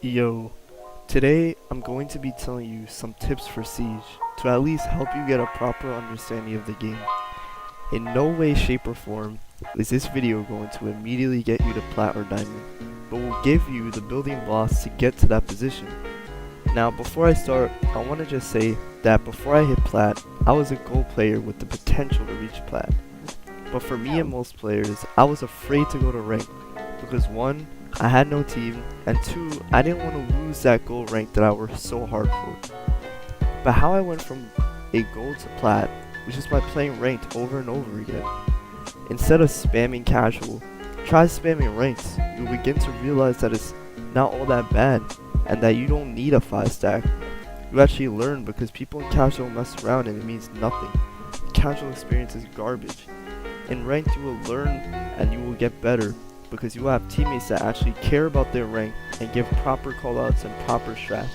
Yo, today I'm going to be telling you some tips for Siege to at least help you get a proper understanding of the game. In no way, shape, or form is this video going to immediately get you to Plat or Diamond, but will give you the building blocks to get to that position. Now before I start, I want to just say that before I hit Plat, I was a gold player with the potential to reach Plat. But for me and most players, I was afraid to go to rank because 1, I had no team, and 2, I didn't want to lose that gold rank that I worked so hard for. But how I went from a gold to Plat was just by playing ranked over and over again. Instead of spamming casual, try spamming ranks. You'll begin to realize that it's not all that bad, and that you don't need a 5 stack. You actually learn because people in casual mess around and it means nothing. Casual experience is garbage. In ranked you will learn and you will get better because you will have teammates that actually care about their rank and give proper callouts and proper strats.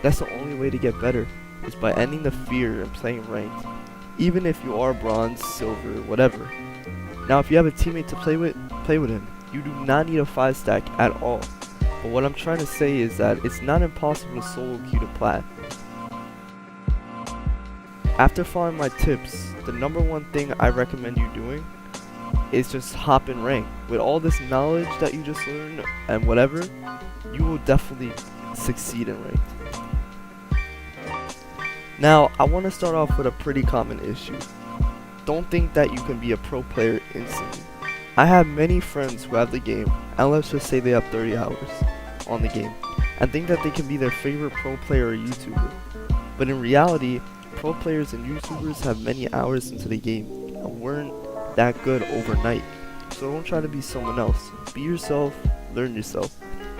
That's the only way to get better, is by ending the fear and playing ranked, even if you are bronze, silver, whatever. Now if you have a teammate to play with him. You do not need a 5 stack at all. But what I'm trying to say is that it's not impossible to solo queue to Plat. After following my tips, the number 1 thing I recommend you doing is just hop in rank. With all this knowledge that you just learned and whatever, you will definitely succeed in ranked. Now, I want to start off with a pretty common issue. Don't think that you can be a pro player instantly. I have many friends who have the game, and let's just say they have 30 hours on the game, and think that they can be their favorite pro player or YouTuber. But in reality, pro players and YouTubers have many hours into the game, and weren't that good overnight. So don't try to be someone else. Be yourself, learn yourself.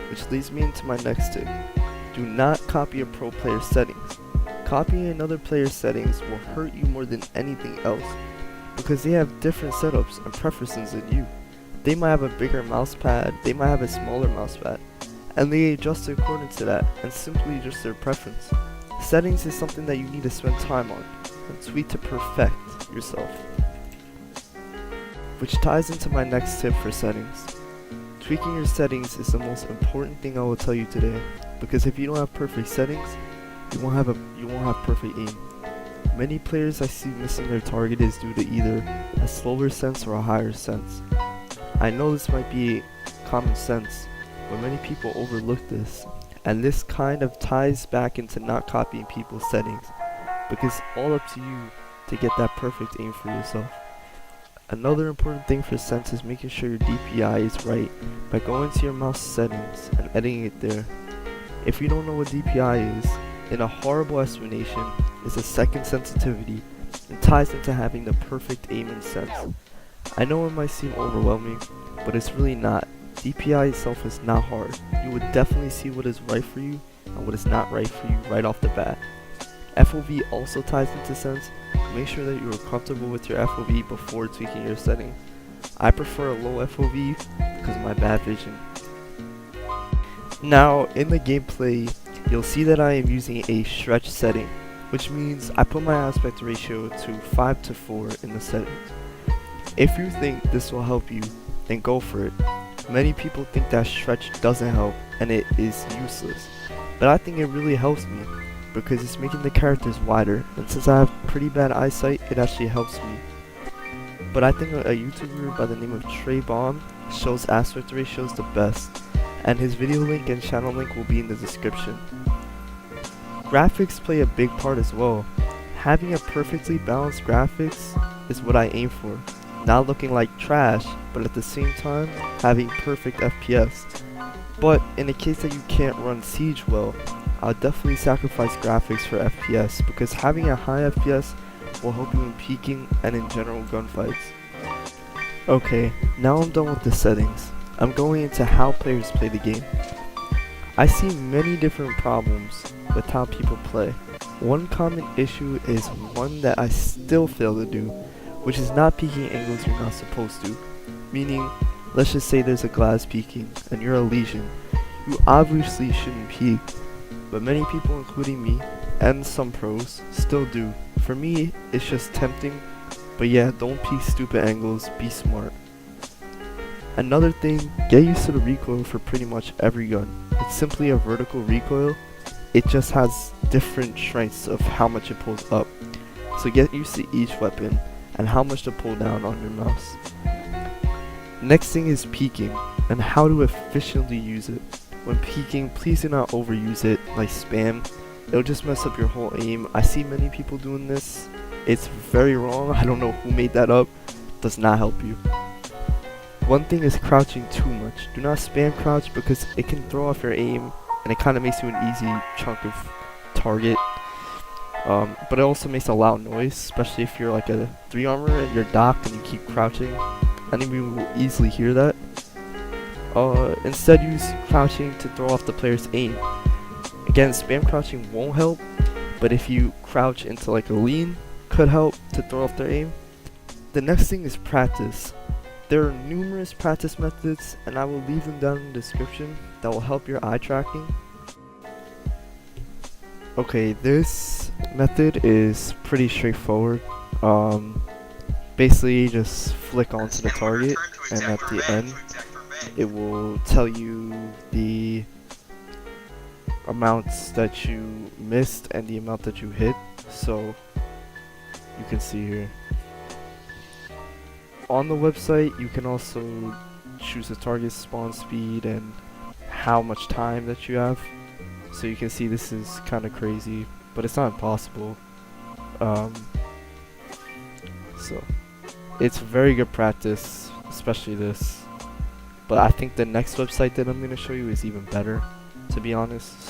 Which leads me into my next tip. Do not copy a pro player's settings. Copying another player's settings will hurt you more than anything else, because they have different setups and preferences than you. They might have a bigger mouse pad, they might have a smaller mouse pad, and they adjust according to that, and simply just their preference. Settings is something that you need to spend time on, and tweak to perfect yourself. Which ties into my next tip for settings. Tweaking your settings is the most important thing I will tell you today, because if you don't have perfect settings, you won't have perfect aim. Many players I see missing their target is due to either a slower sense or a higher sense. I know this might be common sense, but many people overlook this, and this kind of ties back into not copying people's settings, because it's all up to you to get that perfect aim for yourself. Another important thing for sense is making sure your DPI is right by going to your mouse settings and editing it there. If you don't know what DPI is, in a horrible explanation, is a second sensitivity and ties into having the perfect aim and sense. I know it might seem overwhelming, but it's really not. DPI itself is not hard. You would definitely see what is right for you and what is not right for you right off the bat. FOV also ties into sense. Make sure that you are comfortable with your FOV before tweaking your settings. I prefer a low FOV because of my bad vision. Now, in the gameplay, you'll see that I am using a stretch setting, which means I put my aspect ratio to 5:4 in the settings. If you think this will help you, then go for it. Many people think that stretch doesn't help and it is useless, but I think it really helps me because it's making the characters wider, and since I have pretty bad eyesight, it actually helps me. But I think a YouTuber by the name of Trey Bomb shows aspect ratios the best, and his video link and channel link will be in the description. Graphics play a big part as well. Having a perfectly balanced graphics is what I aim for. Not looking like trash, but at the same time having perfect FPS. But in the case that you can't run Siege well, I'll definitely sacrifice graphics for FPS, because having a high FPS will help you in peaking and in general gunfights. Okay, now I'm done with the settings. I'm going into how players play the game. I see many different problems with how people play. One common issue is one that I still fail to do, which is not peeking angles you're not supposed to. Meaning, let's just say there's a glass peeking and you're a Legion. You obviously shouldn't peek, but many people, including me and some pros, still do. For me, it's just tempting, but yeah, don't peek stupid angles, be smart. Another thing, get used to the recoil for pretty much every gun. It's simply a vertical recoil. It just has different strengths of how much it pulls up. So get used to each weapon and how much to pull down on your mouse. Next thing is peeking and how to efficiently use it. When peeking, please do not overuse it like spam. It'll just mess up your whole aim. I see many people doing this. It's very wrong. I don't know who made that up. Does not help you. One thing is crouching too much. Do not spam crouch because it can throw off your aim and it kind of makes you an easy chunk of target. But it also makes a loud noise, especially if you're like a 3 armor and you're docked and you keep crouching. Enemy will easily hear that. Instead use crouching to throw off the player's aim. Again, spam crouching won't help, but if you crouch into like a lean, could help to throw off their aim. The next thing is practice. There are numerous practice methods and I will leave them down in the description that will help your eye tracking. Okay, this method is pretty straightforward. Basically just flick onto the target and at the end it will tell you the amounts that you missed and the amount that you hit. So you can see here. On the website you can also choose the target spawn speed and how much time that you have. So you can see this is kind of crazy, but it's not impossible. So it's very good practice, especially this. But I think the next website that I'm going to show you is even better, to be honest.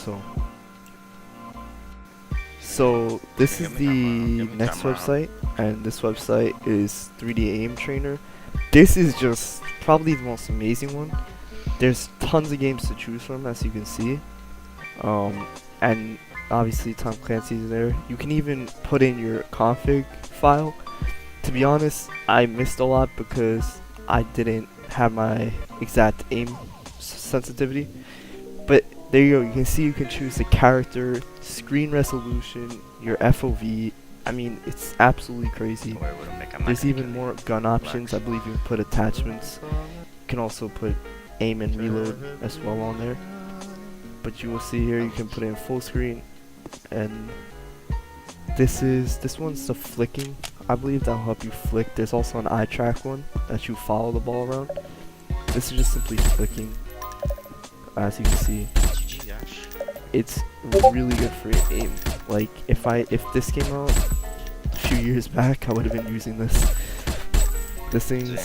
So this is the next website, and this website is 3D Aim Trainer. This is just probably the most amazing one. There's tons of games to choose from, as you can see. And obviously Tom Clancy's there. You can even put in your config file. To be honest, I missed a lot because I didn't have my exact aim sensitivity. But there you go, you can see you can choose the character, screen resolution, your FOV. I mean, it's absolutely crazy. There's even more gun options. I believe you can put attachments. You can also put aim and reload as well on there. But you will see here you can put in full screen, and this one's the flicking. I believe that'll help you flick. There's also an eye track one that you follow the ball around. This is just simply flicking, as you can see. It's really good for your aim. Like if this came out a few years back, I would have been using this. This thing's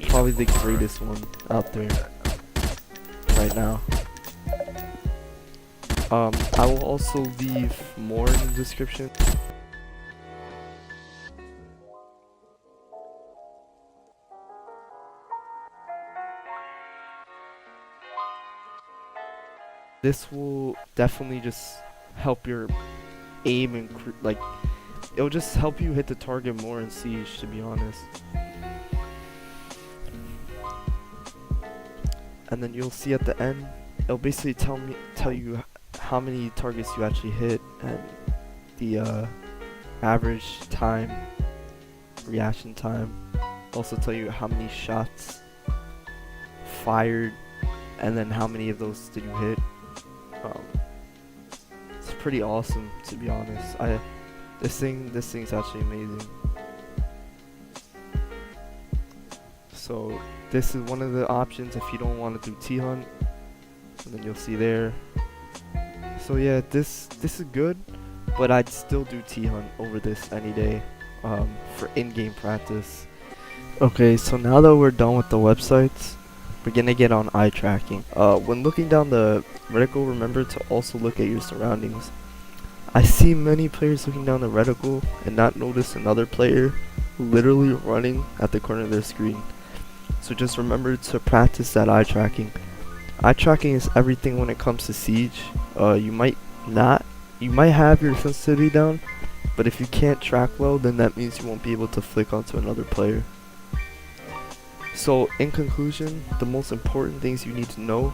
probably the greatest one out there right now. I will also leave more in the description. This will definitely just help your aim and like it'll just help you hit the target more in Siege, to be honest. And then you'll see at the end, it'll basically tell you how many targets you actually hit and the average time, reaction time. Also tell you how many shots fired and then how many of those did you hit. It's pretty awesome, to be honest. This thing's actually amazing. So this is one of the options if you don't want to do T-Hunt, and then you'll see there. So yeah, this is good, but I'd still do T-Hunt over this any day for in-game practice. Okay, so now that we're done with the websites, we're gonna get on eye tracking. When looking down the reticle, remember to also look at your surroundings. I see many players looking down the reticle and not notice another player literally running at the corner of their screen. So just remember to practice that eye tracking. Eye tracking is everything when it comes to Siege. You might have your sensitivity down, but if you can't track well, then that means you won't be able to flick onto another player. So in conclusion, the most important things you need to know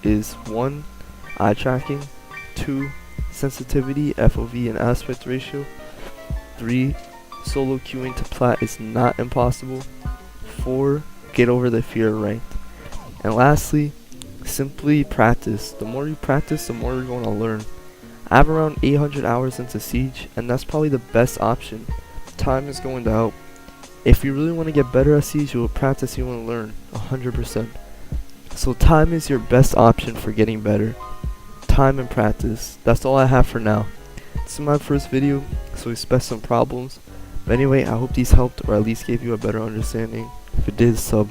is 1. Eye tracking, 2. Sensitivity, FOV, and aspect ratio, 3. Solo queuing to plat is not impossible, 4. Get over the fear of ranked. And lastly, simply practice. The more you practice, the more you're going to learn. I have around 800 hours into Siege, and that's probably the best option. Time is going to help. If you really want to get better at Siege, you will practice, you want to learn 100%. So time is your best option for getting better. Time and practice. That's all I have for now. This is my first video, so expect some problems. But anyway, I hope these helped or at least gave you a better understanding. If it did, sub.